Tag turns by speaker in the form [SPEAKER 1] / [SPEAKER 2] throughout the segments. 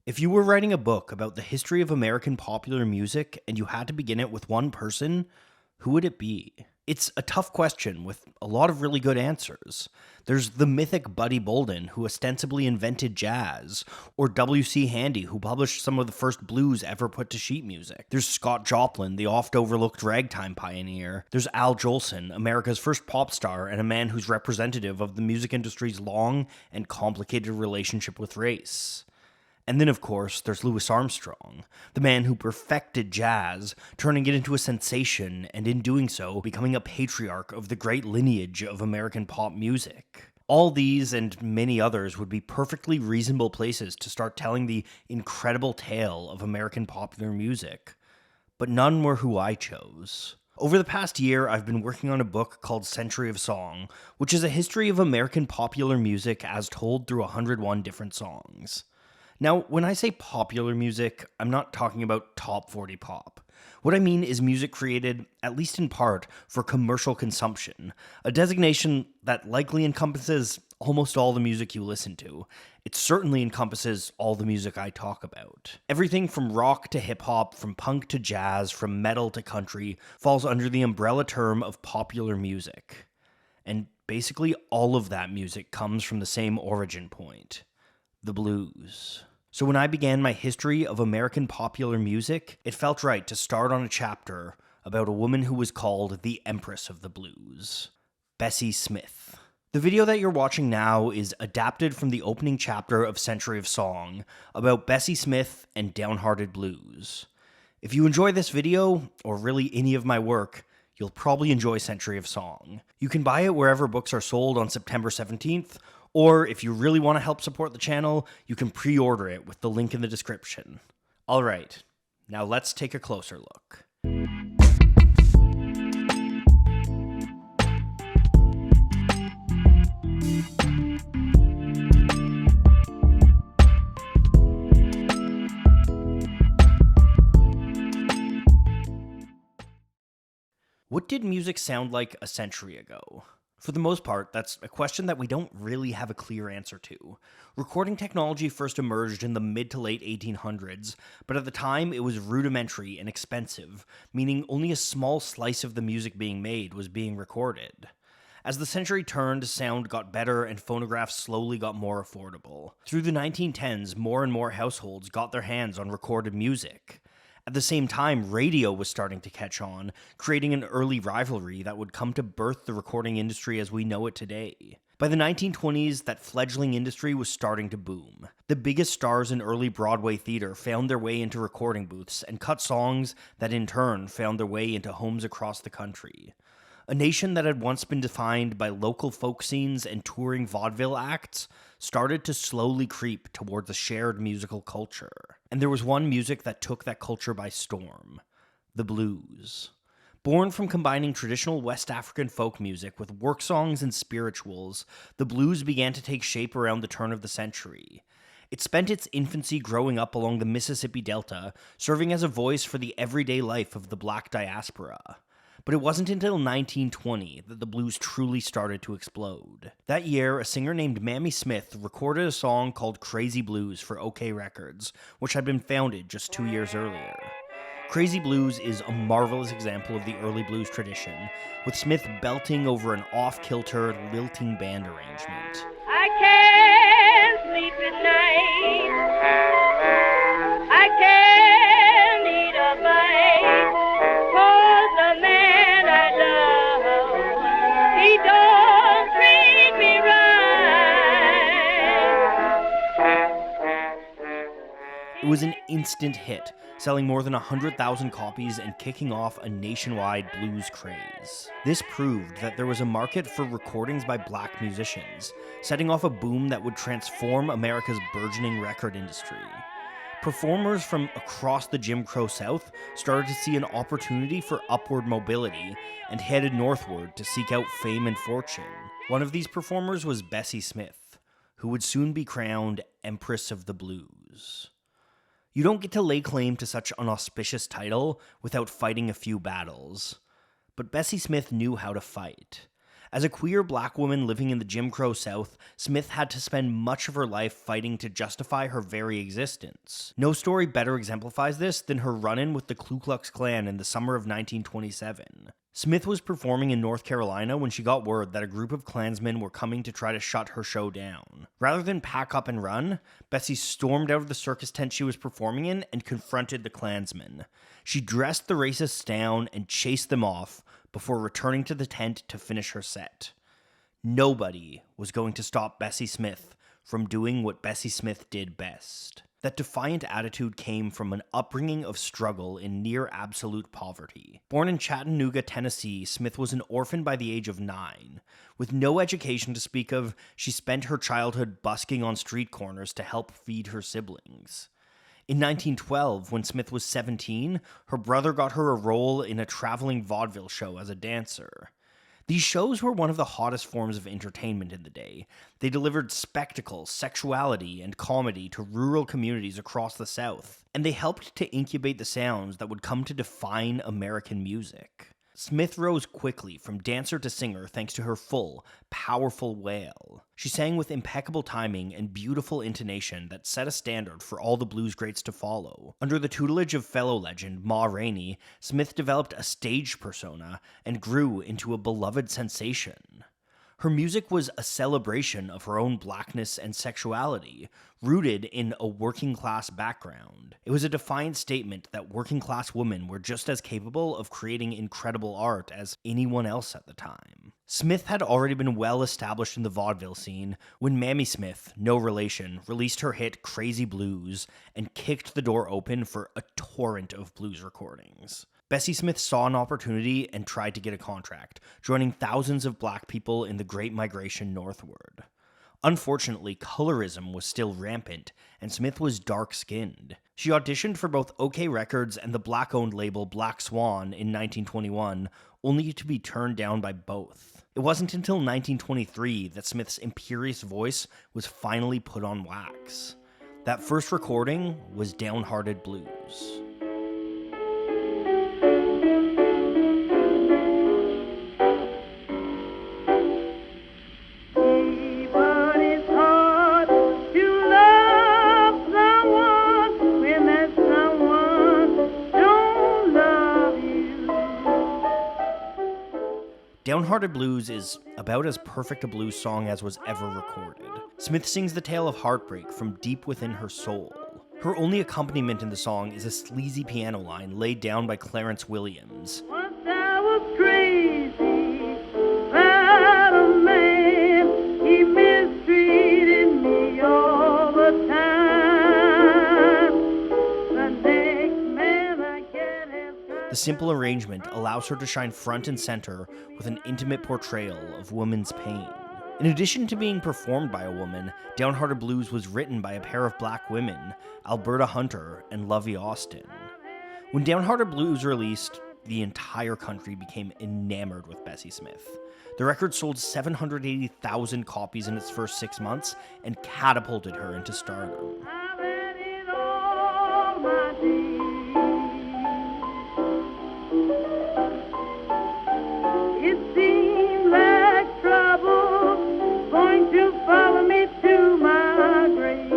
[SPEAKER 1] If you were writing a book about the history of American popular music and you had to begin it with one person, who would it be? It's a tough question with a lot of really good answers. There's the mythic Buddy Bolden, who ostensibly invented jazz, or W.C. Handy, who published some of the first blues ever put to sheet music. There's Scott Joplin, the oft-overlooked ragtime pioneer. There's Al Jolson, America's first pop star and a man who's representative of the music industry's long and complicated relationship with race. And then, of course, there's Louis Armstrong, the man who perfected jazz, turning it into a sensation, and in doing so, becoming a patriarch of the great lineage of American pop music. All these and many others would be perfectly reasonable places to start telling the incredible tale of American popular music. But none were who I chose. Over the past year, I've been working on a book called Century of Song, which is a history of American popular music as told through 101 different songs. Now, when I say popular music, I'm not talking about top 40 pop. What I mean is music created, at least in part, for commercial consumption, a designation that likely encompasses almost all the music you listen to. It certainly encompasses all the music I talk about. Everything from rock to hip-hop, from punk to jazz, from metal to country, falls under the umbrella term of popular music. And basically all of that music comes from the same origin point. The blues. So when I began my history of American popular music, it felt right to start on a chapter about a woman who was called the Empress of the Blues, Bessie Smith. The video that you're watching now is adapted from the opening chapter of Century of Song about Bessie Smith and downhearted blues. If you enjoy this video, or really any of my work, you'll probably enjoy Century of Song. You can buy it wherever books are sold on September 17th, or if you really want to help support the channel, you can pre-order it with the link in the description. Alright, now let's take a closer look. What did music sound like a century ago? For the most part, that's a question that we don't really have a clear answer to. Recording technology first emerged in the mid to late 1800s, but at the time it was rudimentary and expensive, meaning only a small slice of the music being made was being recorded. As the century turned, sound got better and phonographs slowly got more affordable. Through the 1910s, more and more households got their hands on recorded music. At the same time, radio was starting to catch on, creating an early rivalry that would come to birth the recording industry as we know it today. By the 1920s, that fledgling industry was starting to boom. The biggest stars in early Broadway theater found their way into recording booths and cut songs that in turn found their way into homes across the country. A nation that had once been defined by local folk scenes and touring vaudeville acts started to slowly creep towards a shared musical culture. And there was one music that took that culture by storm: the blues. Born from combining traditional West African folk music with work songs and spirituals, the blues began to take shape around the turn of the century. It spent its infancy growing up along the Mississippi Delta, serving as a voice for the everyday life of the Black diaspora. But it wasn't until 1920 that the blues truly started to explode. That year, a singer named Mamie Smith recorded a song called Crazy Blues for OK Records, which had been founded just 2 years earlier. Crazy Blues is a marvelous example of the early blues tradition, with Smith belting over an off-kilter, lilting band arrangement.
[SPEAKER 2] I can't sleep at night. I can't eat a bite. 'Cause the man I love, he don't treat me right.
[SPEAKER 1] It was an instant hit, selling more than 100,000 copies and kicking off a nationwide blues craze. This proved that there was a market for recordings by black musicians, setting off a boom that would transform America's burgeoning record industry. Performers from across the Jim Crow South started to see an opportunity for upward mobility and headed northward to seek out fame and fortune. One of these performers was Bessie Smith, who would soon be crowned Empress of the Blues. You don't get to lay claim to such an auspicious title without fighting a few battles. But Bessie Smith knew how to fight. As a queer black woman living in the Jim Crow South, Smith had to spend much of her life fighting to justify her very existence. No story better exemplifies this than her run-in with the Ku Klux Klan in the summer of 1927. Smith was performing in North Carolina when she got word that a group of Klansmen were coming to try to shut her show down. Rather than pack up and run, Bessie stormed out of the circus tent she was performing in and confronted the Klansmen. She dressed the racists down and chased them off before returning to the tent to finish her set. Nobody was going to stop Bessie Smith from doing what Bessie Smith did best. That defiant attitude came from an upbringing of struggle in near absolute poverty. Born in Chattanooga, Tennessee, Smith was an orphan by the age of 9. With no education to speak of, she spent her childhood busking on street corners to help feed her siblings. In 1912, when Smith was 17, her brother got her a role in a traveling vaudeville show as a dancer. These shows were one of the hottest forms of entertainment in the day. They delivered spectacle, sexuality, and comedy to rural communities across the South, and they helped to incubate the sounds that would come to define American music. Smith rose quickly from dancer to singer thanks to her full, powerful wail. She sang with impeccable timing and beautiful intonation that set a standard for all the blues greats to follow. Under the tutelage of fellow legend Ma Rainey, Smith developed a stage persona and grew into a beloved sensation. Her music was a celebration of her own blackness and sexuality, rooted in a working-class background. It was a defiant statement that working-class women were just as capable of creating incredible art as anyone else at the time. Smith had already been well established in the vaudeville scene when Mamie Smith, no relation, released her hit Crazy Blues and kicked the door open for a torrent of blues recordings. Bessie Smith saw an opportunity and tried to get a contract, joining thousands of black people in the Great Migration northward. Unfortunately, colorism was still rampant, and Smith was dark-skinned. She auditioned for both OK Records and the black-owned label Black Swan in 1921, only to be turned down by both. It wasn't until 1923 that Smith's imperious voice was finally put on wax. That first recording was Downhearted Blues. Downhearted Blues is about as perfect a blues song as was ever recorded. Smith sings the tale of heartbreak from deep within her soul. Her only accompaniment in the song is a sleazy piano line laid down by Clarence Williams.
[SPEAKER 2] Once I was crazy about a man, he mistreated me all the time. The next man I get has got.
[SPEAKER 1] The simple arrangement allows her to shine front and center with an intimate portrayal of woman's pain. In addition to being performed by a woman, Downhearted Blues was written by a pair of black women, Alberta Hunter and Lovey Austin. When Downhearted Blues released, the entire country became enamored with Bessie Smith. The record sold 780,000 copies in its first 6 months and catapulted her into stardom.
[SPEAKER 2] I've had it all my days. It seemed like trouble going to follow me to my grave.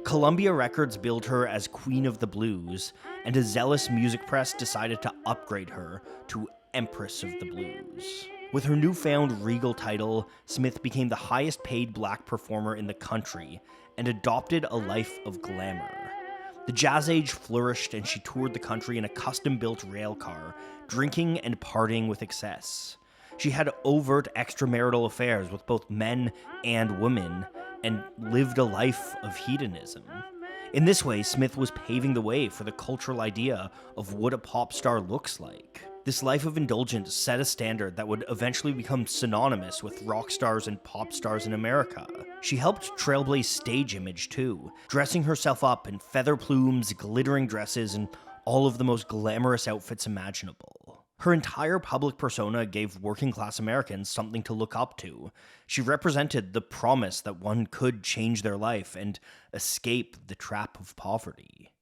[SPEAKER 1] Columbia Records billed her as Queen of the Blues, and a zealous music press decided to upgrade her to Empress of the Blues. With her newfound regal title, Smith became the highest paid black performer in the country and adopted a life of glamour. The jazz age flourished and she toured the country in a custom-built rail car, drinking and partying with excess. She had overt extramarital affairs with both men and women, and lived a life of hedonism. In this way, Smith was paving the way for the cultural idea of what a pop star looks like. This life of indulgence set a standard that would eventually become synonymous with rock stars and pop stars in America. She helped trailblaze stage image too, dressing herself up in feather plumes, glittering dresses, and all of the most glamorous outfits imaginable. Her entire public persona gave working-class Americans something to look up to. She represented the promise that one could change their life and escape the trap of poverty.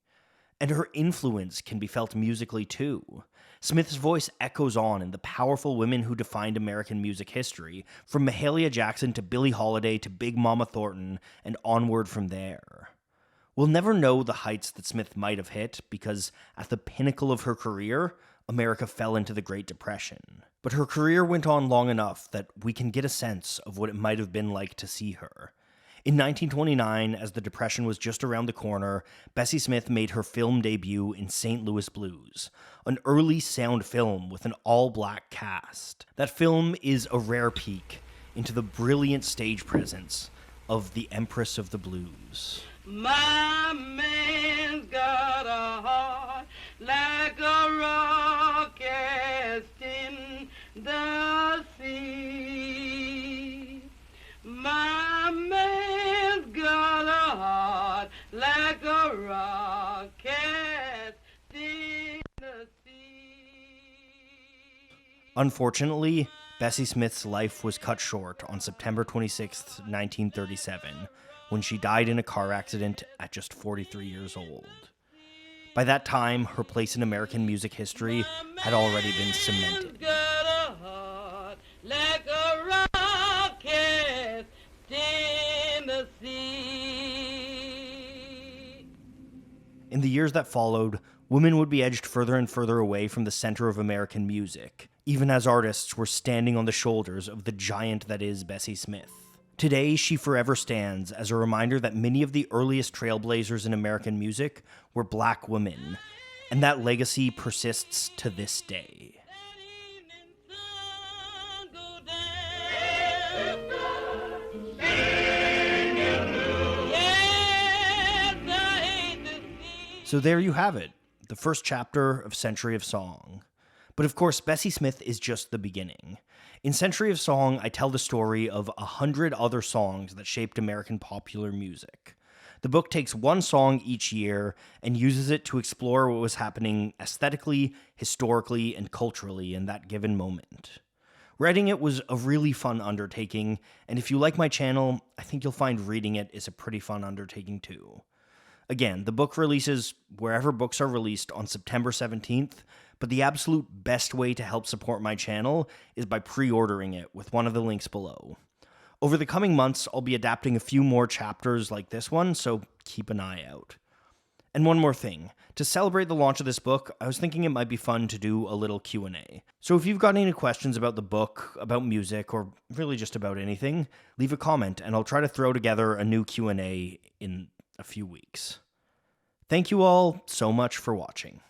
[SPEAKER 1] And her influence can be felt musically too. Smith's voice echoes on in the powerful women who defined American music history, from Mahalia Jackson to Billie Holiday to Big Mama Thornton, and onward from there. We'll never know the heights that Smith might have hit because, at the pinnacle of her career, America fell into the Great Depression. But her career went on long enough that we can get a sense of what it might have been like to see her. In 1929, as the Depression was just around the corner, Bessie Smith made her film debut in St. Louis Blues, an early sound film with an all-black cast. That film is a rare peek into the brilliant stage presence of the Empress of the Blues.
[SPEAKER 2] My man's got a heart like a rock cast in the sea. My man's got a heart like a rock cast in the sea.
[SPEAKER 1] Unfortunately, Bessie Smith's life was cut short on September 26, 1937, when she died in a car accident at just 43 years old. By that time, her place in American music history had already been cemented.
[SPEAKER 2] Got a heart like a rock cast in the sea.
[SPEAKER 1] In the years that followed, women would be edged further and further away from the center of American music, even as artists were standing on the shoulders of the giant that is Bessie Smith. Today, she forever stands as a reminder that many of the earliest trailblazers in American music were black women, and that legacy persists to this day.
[SPEAKER 2] That evening sun go down. Yes, I hate to see.
[SPEAKER 1] So there you have it, the first chapter of Century of Song. But of course, Bessie Smith is just the beginning. In Century of Song, I tell the story of 100 other songs that shaped American popular music. The book takes one song each year and uses it to explore what was happening aesthetically, historically, and culturally in that given moment. Writing it was a really fun undertaking, and if you like my channel, I think you'll find reading it is a pretty fun undertaking too. Again, the book releases wherever books are released on September 17th, but the absolute best way to help support my channel is by pre-ordering it with one of the links below. Over the coming months, I'll be adapting a few more chapters like this one, so keep an eye out. And one more thing. To celebrate the launch of this book, I was thinking it might be fun to do a little Q&A. So if you've got any questions about the book, about music, or really just about anything, leave a comment and I'll try to throw together a new Q&A in a few weeks. Thank you all so much for watching.